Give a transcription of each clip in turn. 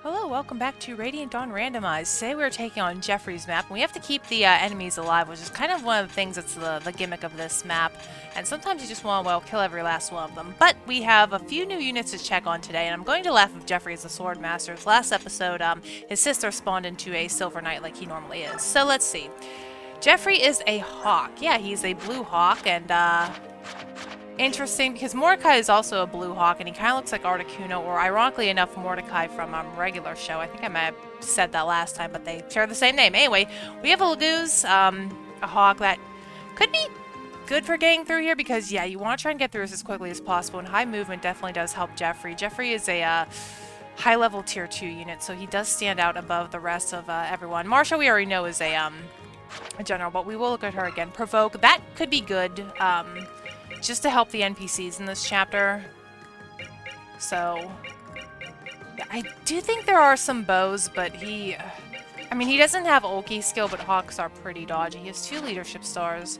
Hello, welcome back to Radiant Dawn Randomized. Today we're taking on Jeffrey's map, and we have to keep the enemies alive, which is kind of one of the things that's the gimmick of this map. And sometimes you just want to, well, kill every last one of them. But we have a few new units to check on today, and I'm going to laugh if Jeffrey is a sword master. Last episode, his sister spawned into a silver knight like he normally is. So let's see. Jeffrey is a hawk. Yeah, he's a blue hawk, and interesting, because Mordecai is also a blue hawk, and he kind of looks like Articuno, or ironically enough, Mordecai from regular show. I think I might have said that last time, but they share the same name. Anyway, we have a Laguz, a hawk that could be good for getting through here, because, yeah, you want to try and get through this as quickly as possible, and high movement definitely does help Jeffrey. Jeffrey is a high-level tier 2 unit, so he does stand out above the rest of everyone. Marsha, we already know, is a general, but we will look at her again. Provoke, that could be good. Just to help the NPCs in this chapter. So, yeah, I do think there are some bows, but he doesn't have Ulki skill, but hawks are pretty dodgy. He has 2 leadership stars.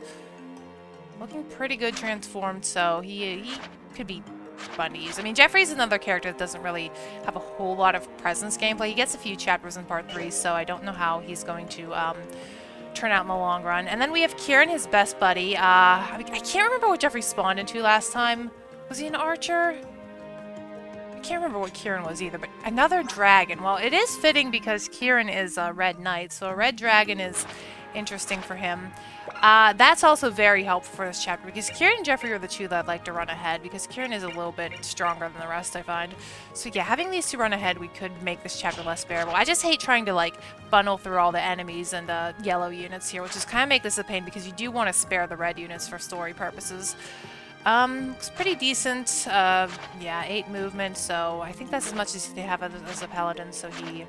Looking pretty good transformed, so he could be fun to use. I mean, Jeffrey's another character that doesn't really have a whole lot of presence gameplay. He gets a few chapters in part 3, so I don't know how he's going to turn out in the long run. And then we have Kieran, his best buddy. I can't remember what Jeffrey spawned into last time. Was he an archer? I can't remember what Kieran was either, but another dragon. Well, it is fitting because Kieran is a red knight, so a red dragon is interesting for him. That's also very helpful for this chapter, because Kieran and Jeffrey are the 2 that I'd like to run ahead, because Kieran is a little bit stronger than the rest, I find. So yeah, having these 2 run ahead, we could make this chapter less bearable. I just hate trying to, like, funnel through all the enemies and the yellow units here, which is kind of make this a pain, because you do want to spare the red units for story purposes. Looks pretty decent. Yeah, 8 movement, so I think that's as much as they have as a paladin, so he...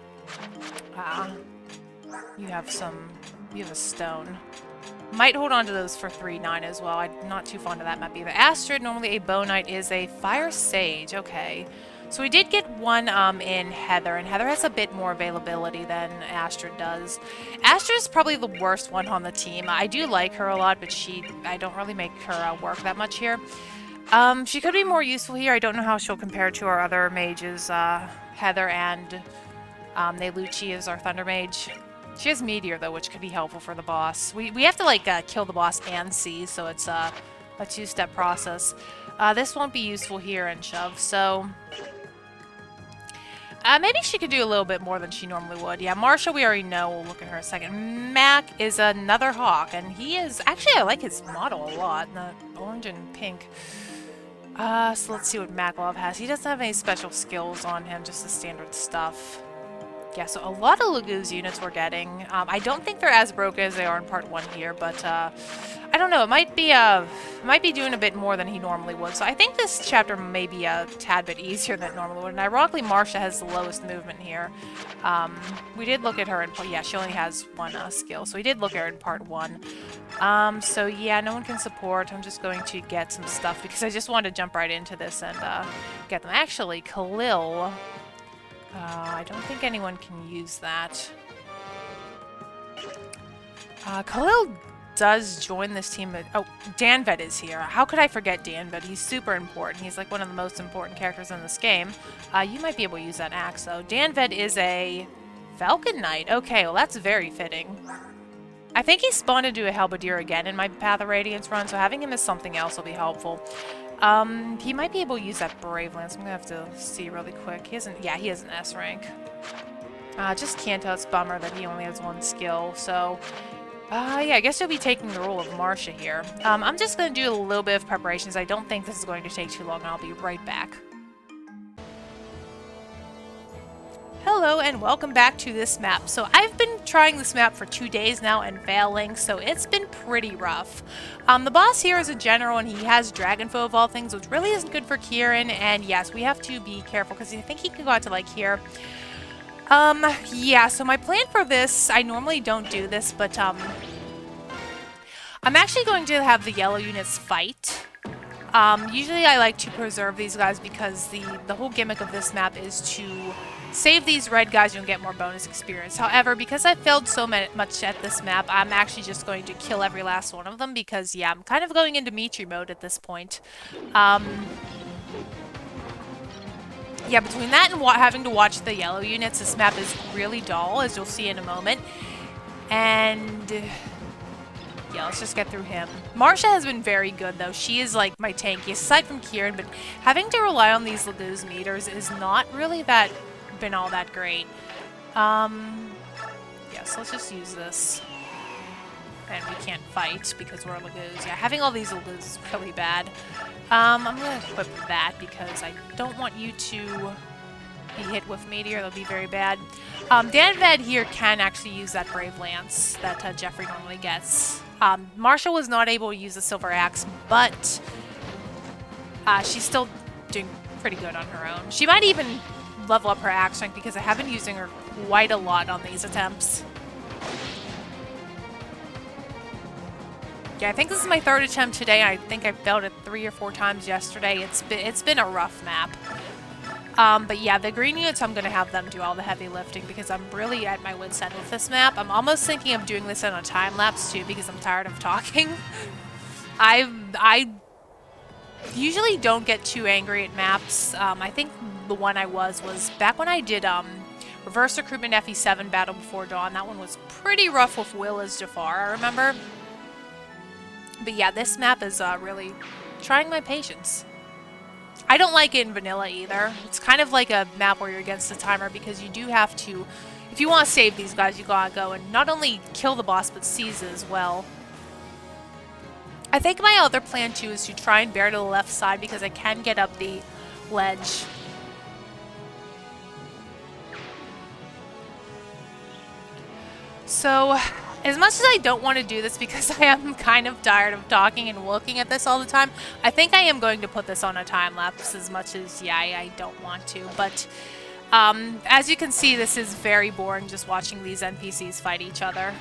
you have a stone. Might hold on to those for 3-9 as well. I'm not too fond of that map either. Astrid, normally a bow knight, is a fire sage. Okay. So we did get one in Heather, and Heather has a bit more availability than Astrid does. Astrid is probably the worst one on the team. I do like her a lot, but I don't really make her work that much here. She could be more useful here. I don't know how she'll compare to our other mages, Heather and Nelucci is our Thunder Mage. She has Meteor, though, which could be helpful for the boss. We have to, like, kill the boss and see, so it's a 2-step process. This won't be useful here in Shove, so... maybe she could do a little bit more than she normally would. Yeah, Marsha, we already know. We'll look at her in a second. Mac is another hawk, and he is... Actually, I like his model a lot. The orange and pink. So let's see what Maklov has. He doesn't have any special skills on him, just the standard stuff. Yeah, so a lot of Laguz units we're getting. I don't think they're as broken as they are in part 1 here, but I don't know. It might be doing a bit more than he normally would. So I think this chapter may be a tad bit easier than it normally would. And ironically, Marsha has the lowest movement here. We did look at her in yeah, she only has 1 skill, so we did look at her in part 1. So yeah, no one can support. I'm just going to get some stuff because I just wanted to jump right into this and get them. Actually, Khalil. I don't think anyone can use that. Khalil does join this team. Oh, Danvet is here. How could I forget Danvet? He's super important. He's like one of the most important characters in this game. You might be able to use that axe, though. Danvet is a Falcon Knight. Okay, well, that's very fitting. I think he spawned into a Halberdier again in my Path of Radiance run, so having him as something else will be helpful. He might be able to use that Brave Lance. I'm gonna have to see really quick. Yeah, he has an S rank. Just can't tell. It's a bummer that he only has 1 skill, so... yeah, I guess he'll be taking the role of Marsha here. I'm just gonna do a little bit of preparations. I don't think this is going to take too long, and I'll be right back. Hello and welcome back to this map. So I've been trying this map for 2 days now and failing, so it's been pretty rough. The boss here is a general and he has Dragonfoe of all things, which really isn't good for Kieran, and yes, we have to be careful because I think he can go out to like here. Yeah, so my plan for this, I normally don't do this, but I'm actually going to have the yellow units fight. Usually I like to preserve these guys because the whole gimmick of this map is to save these red guys and get more bonus experience. However, because I failed so much at this map, I'm actually just going to kill every last one of them because, yeah, I'm kind of going into Mitri mode at this point. Yeah, between that and having to watch the yellow units, this map is really dull, as you'll see in a moment. And yeah, let's just get through him. Marsha has been very good, though. She is like my tankiest, aside from Kieran, but having to rely on these Laguz meters is not really been all that great. Yeah, so let's just use this. And we can't fight because we're Laguz. Yeah, having all these Laguz is really bad. I'm going to equip that because I don't want you to be hit with Meteor. That'll be very bad. Danved here can actually use that Brave Lance that Jeffrey normally gets. Marsha was not able to use the Silver Axe, but she's still doing pretty good on her own. She might even level up her axe strength because I have been using her quite a lot on these attempts. Yeah, I think this is my third attempt today. I think I failed it 3 or 4 times yesterday. It's been a rough map. But yeah, the green units, I'm going to have them do all the heavy lifting because I'm really at my wit's end with this map. I'm almost thinking of doing this on a time lapse too because I'm tired of talking. I usually don't get too angry at maps. I think the one I was back when I did Reverse Recruitment FE7 Battle Before Dawn. That one was pretty rough with Will as Jafar, I remember. But yeah, this map is really trying my patience. I don't like it in vanilla either. It's kind of like a map where you're against the timer because you do have to, if you want to save these guys, you gotta go and not only kill the boss, but seize it as well. I think my other plan too is to try and bear to the left side because I can get up the ledge. So, as much as I don't want to do this because I am kind of tired of talking and looking at this all the time, I think I am going to put this on a time lapse as much as, yeah, I don't want to. But as you can see, this is very boring just watching these NPCs fight each other.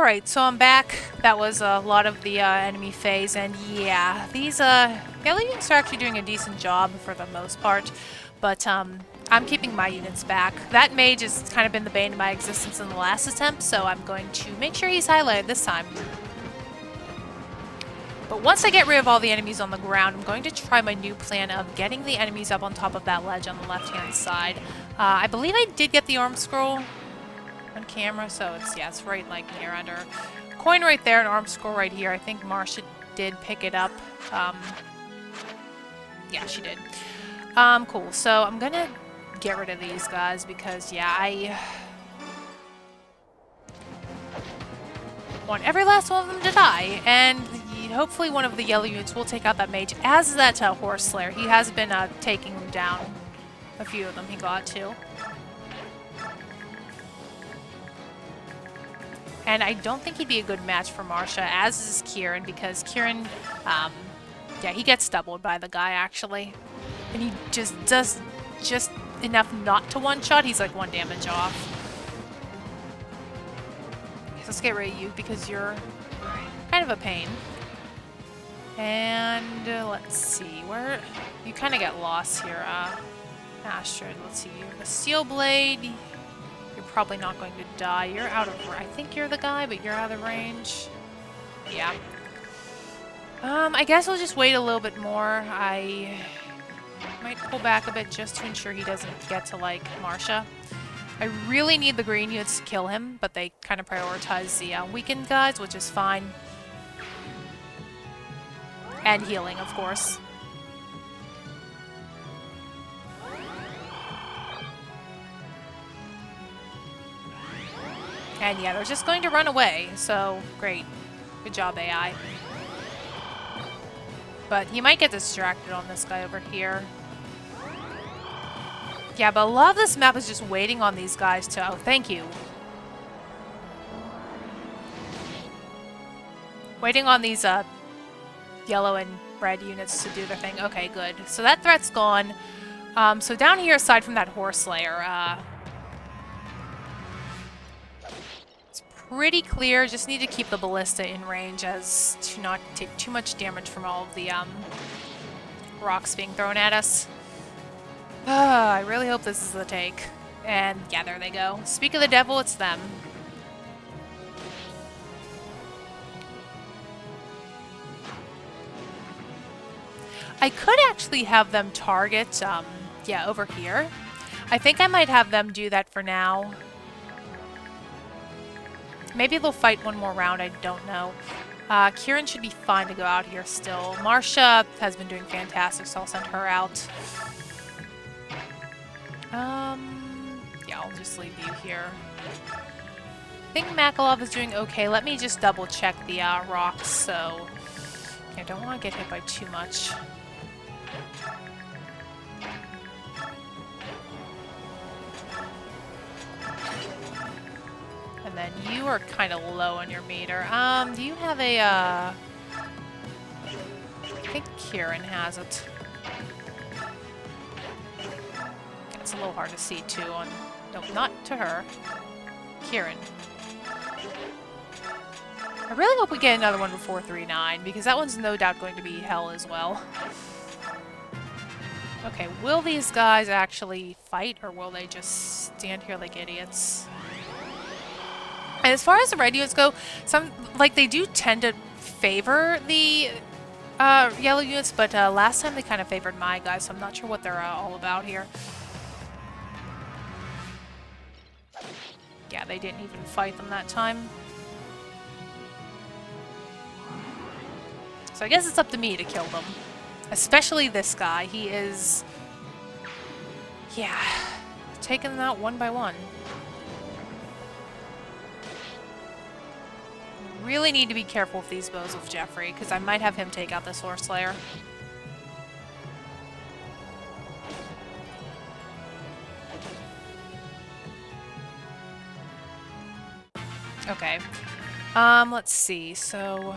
Alright, so I'm back. That was a lot of the enemy phase, and yeah, these melee units are actually doing a decent job for the most part, but I'm keeping my units back. That mage has kind of been the bane of my existence in the last attempt, so I'm going to make sure he's highlighted this time. But once I get rid of all the enemies on the ground, I'm going to try my new plan of getting the enemies up on top of that ledge on the left-hand side. I believe I did get the arm scroll on camera, so it's right like near under. Coin right there, an arm scroll right here. I think Marcia did pick it up. Yeah, she did. Cool. So I'm gonna get rid of these guys because, yeah, I want every last one of them to die, and hopefully one of the yellow units will take out that mage, as that horse slayer. He has been taking them down. A few of them he got to. And I don't think he'd be a good match for Marcia, as is Kieran, because Kieran, yeah, he gets doubled by the guy, actually. And he just does just enough not to one-shot. He's like 1 damage off. So let's get rid of you, because you're kind of a pain. And let's see, where... You kind of get lost here, Astrid. Let's see, you have a Steel Blade... You're probably not going to die. You're out of... I think you're the guy, but you're out of range. Yeah. I guess we'll just wait a little bit more. I might pull back a bit just to ensure he doesn't get to, like, Marcia. I really need the green units to kill him, but they kind of prioritize the weakened guys, which is fine. And healing, of course. And yeah, they're just going to run away, so great. Good job, AI. But he might get distracted on this guy over here. Yeah, but a lot of this map is just waiting on these guys to... Oh, thank you. Waiting on these yellow and red units to do their thing. Okay, good. So that threat's gone. So down here, aside from that horse slayer, pretty clear. Just need to keep the ballista in range as to not take too much damage from all of the rocks being thrown at us. I really hope this is the take. And yeah, there they go. Speak of the devil, it's them. I could actually have them target, yeah, over here. I think I might have them do that for now. Maybe they'll fight one more round, I don't know. Kieran should be fine to go out here still. Marcia has been doing fantastic, so I'll send her out. Yeah, I'll just leave you here. I think Makalov is doing okay. Let me just double check the rocks, so... I don't want to get hit by too much. And then you are kind of low on your meter. Do you have a, I think Kieran has it. It's a little hard to see, too, on... Nope, not to her. Kieran. I really hope we get another one before 3-9, because that one's no doubt going to be hell as well. Okay, will these guys actually fight, or will they just stand here like idiots? And as far as the red units go, they do tend to favor the yellow units, but last time they kind of favored my guys, so I'm not sure what they're all about here. Yeah, they didn't even fight them that time. So I guess it's up to me to kill them. Especially this guy. He is... yeah, taking them out one by one. Really need to be careful with these bows with Jeffrey, because I might have him take out this horse slayer. Okay. Let's see. So...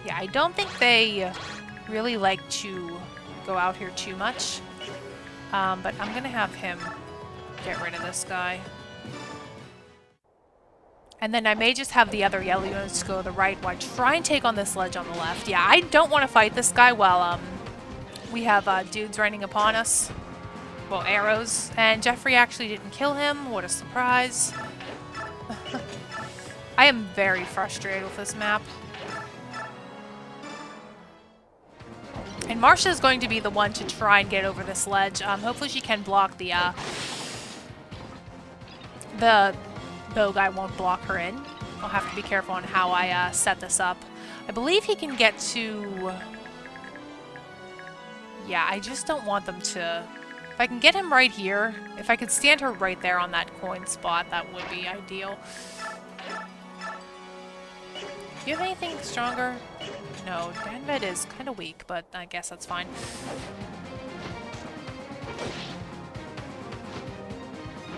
yeah, I don't think they really like to go out here too much. But I'm gonna have him get rid of this guy. And then I may just have the other yellow units go to the right while I try and take on this ledge on the left. Yeah, I don't want to fight this guy while we have dudes raining upon us. Well, arrows. And Jeffrey actually didn't kill him. What a surprise. I am very frustrated with this map. And Marcia is going to be the one to try and get over this ledge. Hopefully she can block the bow guy won't block her in. I'll have to be careful on how I set this up. I believe he can get to... Yeah, I just don't want them to... If I can get him right here, if I could stand her right there on that coin spot, that would be ideal. Do you have anything stronger? No, Danved is kind of weak, but I guess that's fine.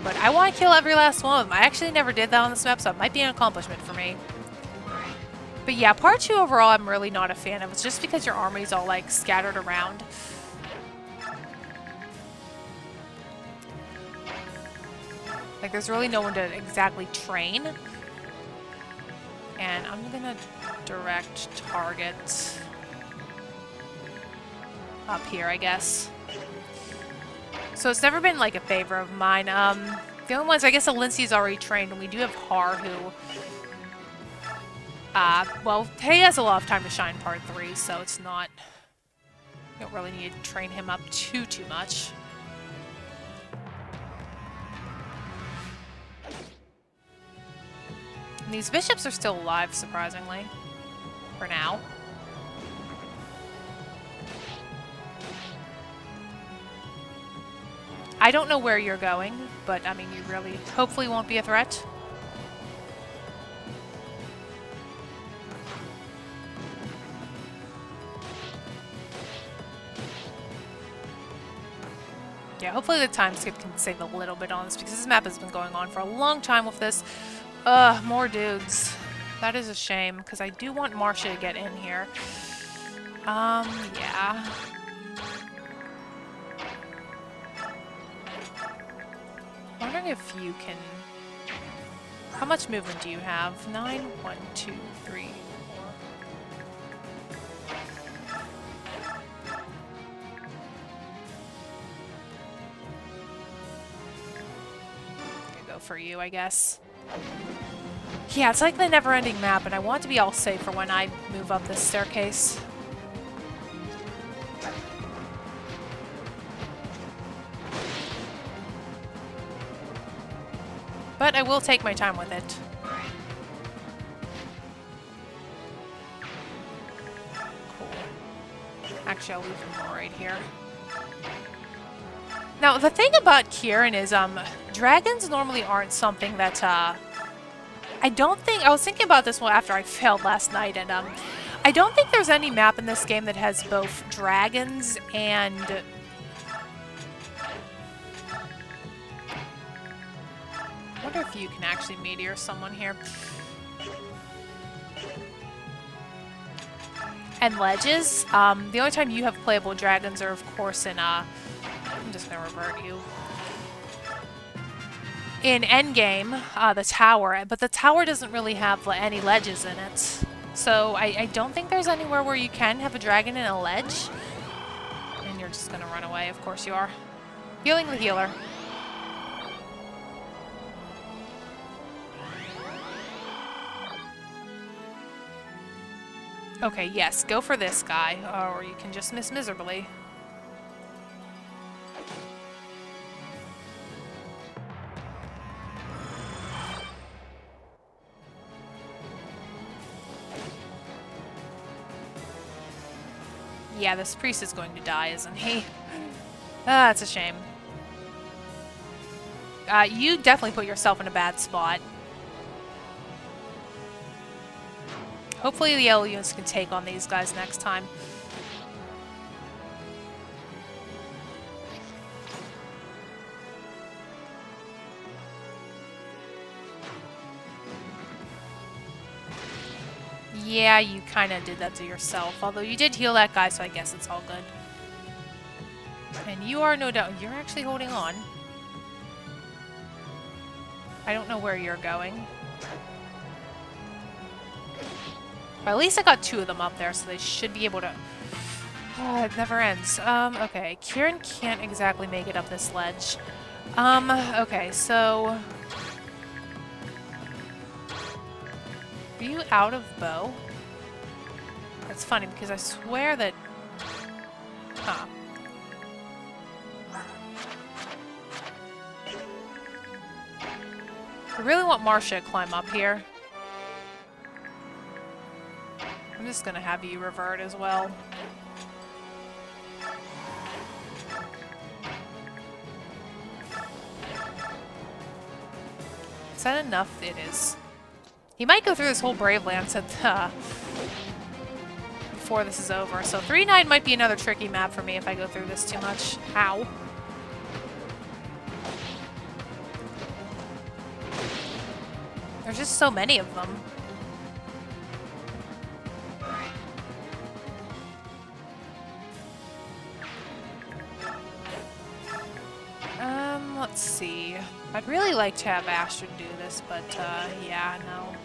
But I want to kill every last one of them. I actually never did that on this map, so it might be an accomplishment for me. But yeah, part 2 overall I'm really not a fan of. It's just because your army's all like scattered around. Like there's really no one to exactly train. And I'm gonna direct target up here, I guess. So it's never been like a favor of mine. The only ones, I guess, Lindsay's already trained, and we do have Har, who, well, he has a lot of time to shine part 3, so it's not, you don't really need to train him up too much. And these bishops are still alive, surprisingly, for now. I don't know where you're going, but I mean, you really hopefully won't be a threat. Yeah, hopefully the time skip can save a little bit on this, because this map has been going on for a long time with this. More dudes. That is a shame, because I do want Marcia to get in here. Yeah. Wondering if you can... How much movement do you have? 9? 1, 2, 3, 4. Go for you, I guess. Yeah, it's like the never-ending map, and I want to be all safe for when I move up this staircase. But I will take my time with it. Cool. Actually, I'll leave him right here. Now, the thing about Kieran is, dragons normally aren't something that, I don't think... I was thinking about this one after I failed last night, and, I don't think there's any map in this game that has both dragons and... I wonder if you can actually meteor someone here. And ledges. The only time you have playable dragons are, of course, in, I'm just gonna revert you. In Endgame, the tower, but the tower doesn't really have any ledges in it. So I don't think there's anywhere where you can have a dragon in a ledge. And you're just gonna run away, of course you are. Healing the healer. Okay, yes, go for this guy, or you can just miss miserably. Yeah, this priest is going to die, isn't he? Ah, that's a shame. You definitely put yourself in a bad spot. Hopefully the yellow units can take on these guys next time. Yeah, you kind of did that to yourself. Although you did heal that guy, so I guess it's all good. And you are no doubt... You're actually holding on. I don't know where you're going. Or at least I got 2 of them up there, so they should be able to... Oh, it never ends. Okay. Kieran can't exactly make it up this ledge. Okay, so... Are you out of bow? That's funny, because I swear that... Huh. I really want Marcia to climb up here. I'm just gonna have you revert as well. Is that enough? It is. He might go through this whole Brave Lance at before this is over. So 3-9 might be another tricky map for me if I go through this too much. Ow. There's just so many of them. Let's see. I'd really like to have Astrid do this, but, yeah, no.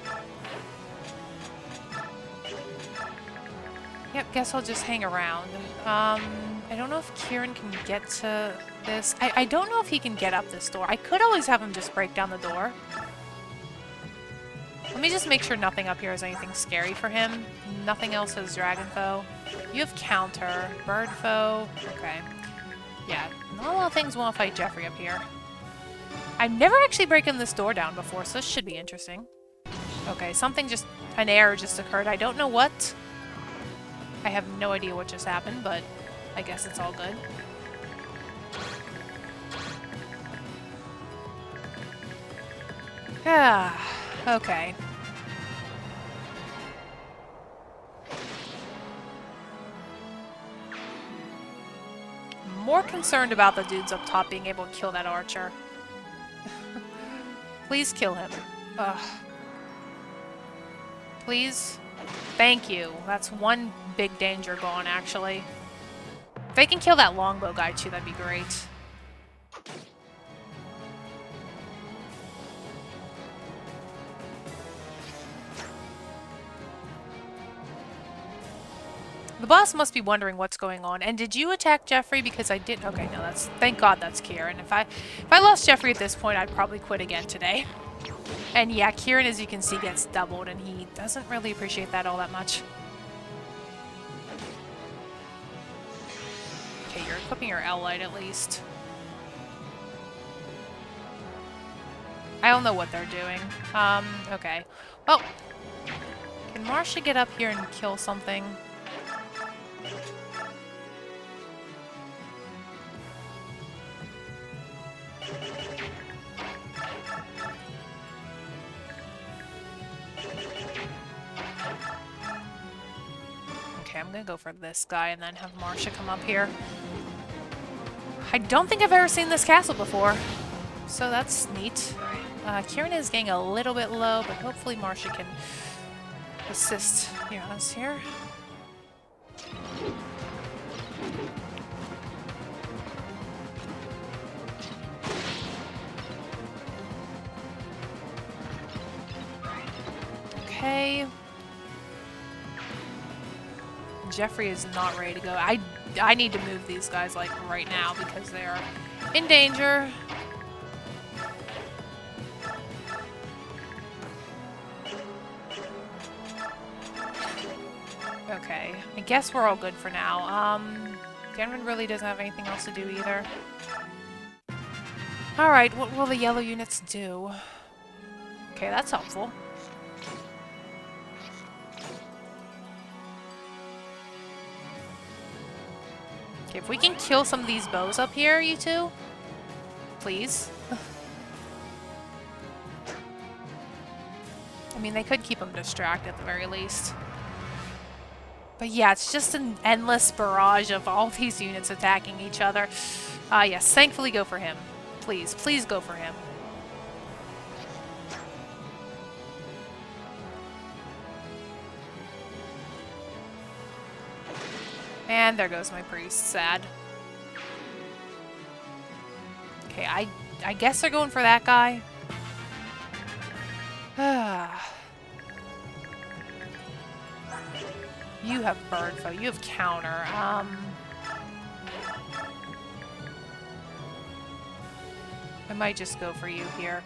Yep, guess I'll just hang around. I don't know if Kieran can get to this. I don't know if he can get up this door. I could always have him just break down the door. Let me just make sure nothing up here is anything scary for him. Nothing else has Dragon Foe. You have Counter. Bird Foe. Okay. Yeah, not a lot of things want to fight Jeffrey up here. I've never actually broken this door down before, so this should be interesting. Okay, an error just occurred. I don't know what. I have no idea what just happened, but I guess it's all good. Yeah, okay. More concerned about the dudes up top being able to kill that archer. Please kill him. Ugh. Please. Thank you. That's one big danger gone, actually. If they can kill that longbow guy, too, that'd be great. The boss must be wondering what's going on. And did you attack Jeffrey? Because I didn't. Okay, no, that's... Thank God that's Kieran. If I lost Jeffrey at this point, I'd probably quit again today. And yeah, Kieran, as you can see, gets doubled, and he doesn't really appreciate that all that much. Okay, you're equipping your L-Light at least. I don't know what they're doing. Okay. Oh! Can Marcia get up here and kill something? Okay, I'm gonna go for this guy and then have Marcia come up here. I don't think I've ever seen this castle before, so that's neat. Kieran is getting a little bit low, but hopefully Marcia can assist us here. Okay. Jeffrey is not ready to go. I need to move these guys, like, right now because they are in danger. Okay. I guess we're all good for now. Ganron really doesn't have anything else to do either. Alright, what will the yellow units do? Okay, that's helpful. Okay, if we can kill some of these bows up here, you two. Please. I mean, they could keep them distracted at the very least. But yeah, it's just an endless barrage of all these units attacking each other. Yes, thankfully go for him. Please, please go for him. And there goes my priest. Sad. Okay, I guess they're going for that guy. You have bird foe. You have counter. I might just go for you here.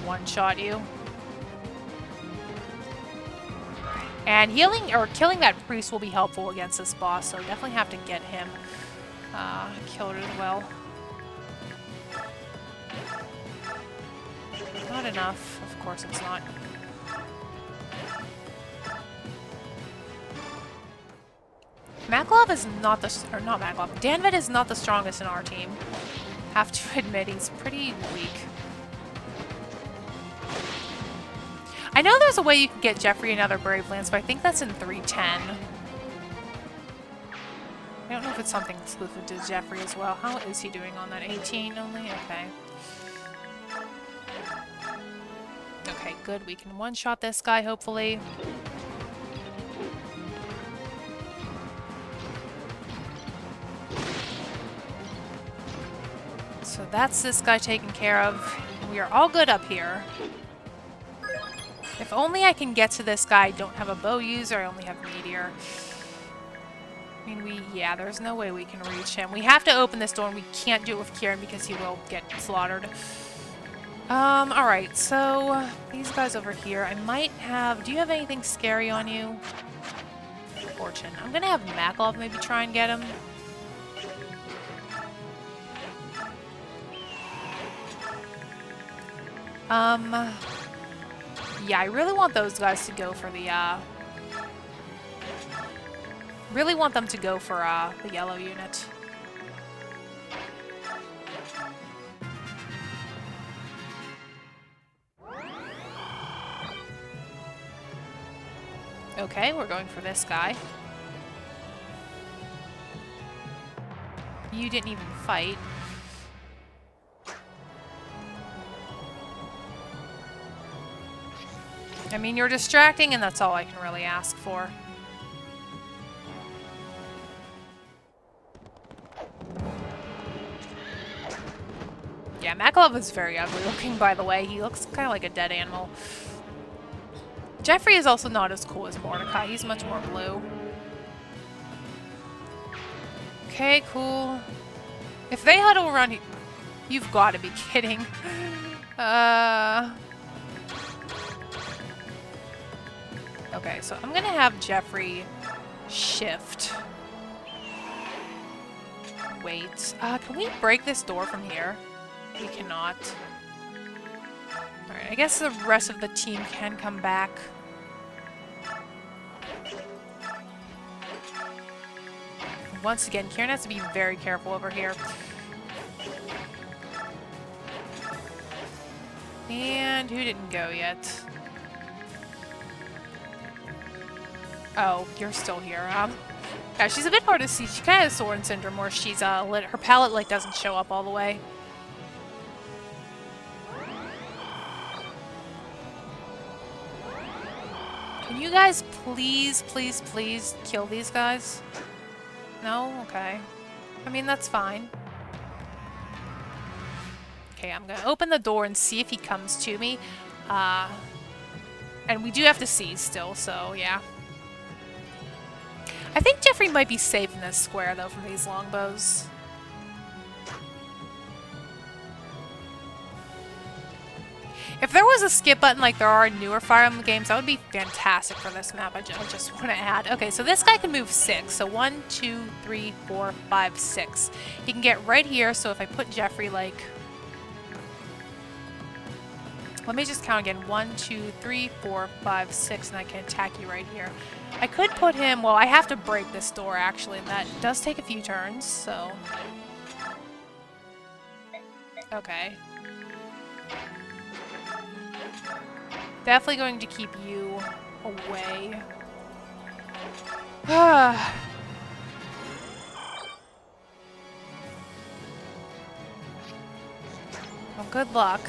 One-shot you. And healing or killing that priest will be helpful against this boss, so definitely have to get him killed as well. Not enough. Of course it's not. Maklov is not the... or not Maklov. Danvid is not the strongest in our team. Have to admit, he's pretty weak. I know there's a way you can get Jeffrey another Brave Lance, but I think that's in 310. I don't know if it's something exclusive to Jeffrey as well. How is he doing on that? 18 only? Okay. Okay, good. We can one-shot this guy, hopefully. So that's this guy taken care of. We are all good up here. If only I can get to this guy. I don't have a bow user. I only have Meteor. I mean, yeah, there's no way we can reach him. We have to open this door, and we can't do it with Kieran because he will get slaughtered. Alright, so these guys over here, I might have... Do you have anything scary on you? Fortune. I'm gonna have Maklov maybe try and get him. Yeah, I really want those guys to go for the, really want them to go for, the yellow unit. Okay, we're going for this guy. You didn't even fight. I mean, you're distracting, and that's all I can really ask for. Yeah, Maklov is very ugly looking, by the way. He looks kind of like a dead animal. Jeffrey is also not as cool as Mordecai. He's much more blue. Okay, cool. If they huddle around here... You've got to be kidding. Okay, so I'm gonna have Jeffrey shift. Wait. Can we break this door from here? We cannot. Alright, I guess the rest of the team can come back. Once again, Kieran has to be very careful over here. And who didn't go yet? Oh, you're still here. Yeah, she's a bit hard to see. She kind of has Soren syndrome where she's her palette like doesn't show up all the way. Can you guys please, please, please kill these guys? No? Okay. I mean, that's fine. Okay, I'm gonna open the door and see if he comes to me. And we do have to seize still, so yeah. I think Jeffrey might be safe in this square, though, from these longbows. If there was a skip button like there are in newer Fire Emblem games, that would be fantastic for this map. I just want to add. Okay, so this guy can move 6. So 1, 2, 3, 4, 5, 6. He can get right here, so if I put Jeffrey, like... Let me just count again. 1, 2, 3, 4, 5, 6, and I can attack you right here. I could put him... Well, I have to break this door, actually, and that does take a few turns, so... Okay. Definitely going to keep you away. Well, good luck.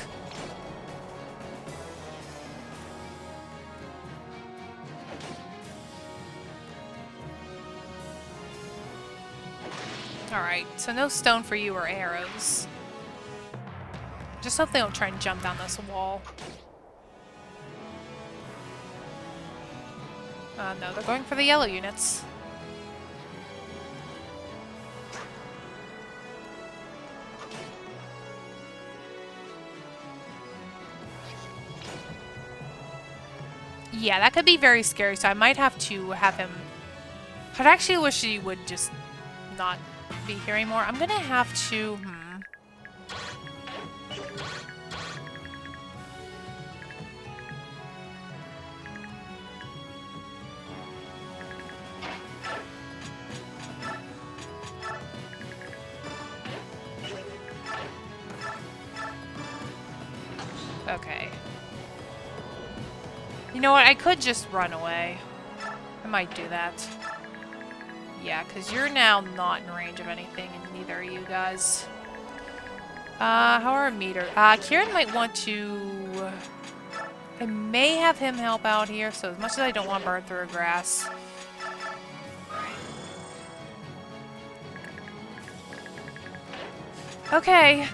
Alright, so no stone for you or arrows. Just hope they don't try and jump down this wall. No, they're going for the yellow units. Yeah, that could be very scary, so I might have to have him... I'd actually wish he would just not be here anymore. I'm gonna have to... Okay. You know what? I could just run away. I might do that. Yeah, because you're now not in range of anything, and neither are you guys. How are our meter? Kieran might want to... I may have him help out here, so as much as I don't want to burn through grass. Okay.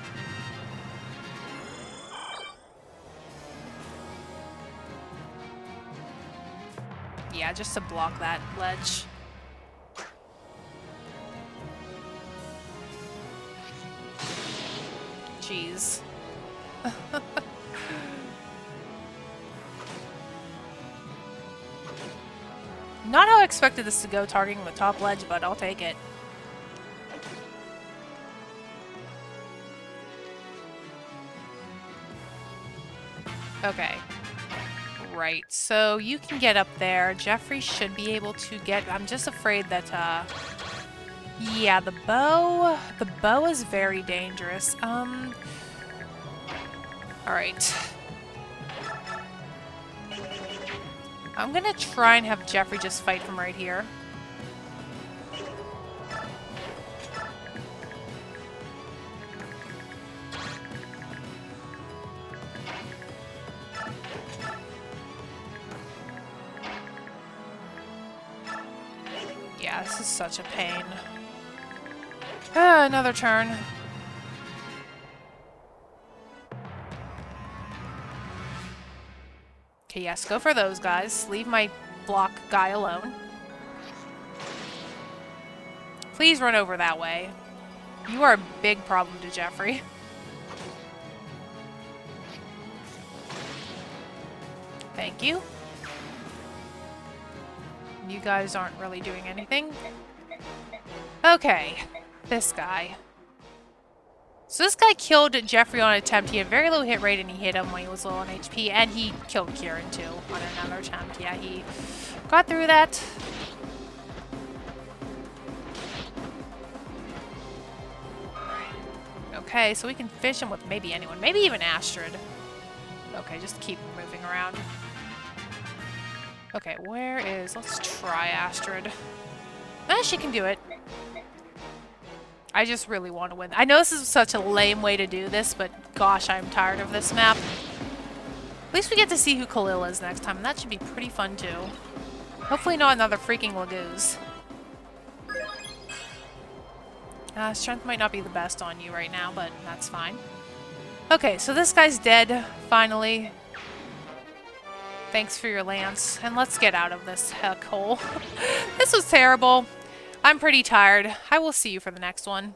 Yeah, just to block that ledge. Jeez. Not how I expected this to go, targeting the top ledge, but I'll take it. Okay. Right, so you can get up there. Jeffrey should be able to get... I'm just afraid that, yeah, the bow... The bow is very dangerous. Alright. I'm gonna try and have Jeffrey just fight from right here. Yeah, this is such a pain. Another turn. Okay, yes, go for those guys. Leave my block guy alone. Please run over that way. You are a big problem to Jeffrey. Thank you. You guys aren't really doing anything. Okay, this guy. So this guy killed Jeffrey on an attempt. He had very low hit rate and he hit him when he was low on HP. And he killed Kieran too on another attempt. Yeah, he got through that. Okay, so we can fish him with maybe anyone. Maybe even Astrid. Okay, just keep moving around. Okay, where is... Let's try Astrid. She can do it. I just really want to win. I know this is such a lame way to do this, but gosh, I'm tired of this map. At least we get to see who Khalil is next time, and that should be pretty fun too. Hopefully not another freaking Lagoose. Strength might not be the best on you right now, but that's fine. Okay, so this guy's dead, finally. Thanks for your lance, and let's get out of this heck hole. This was terrible. I'm pretty tired. I will see you for the next one.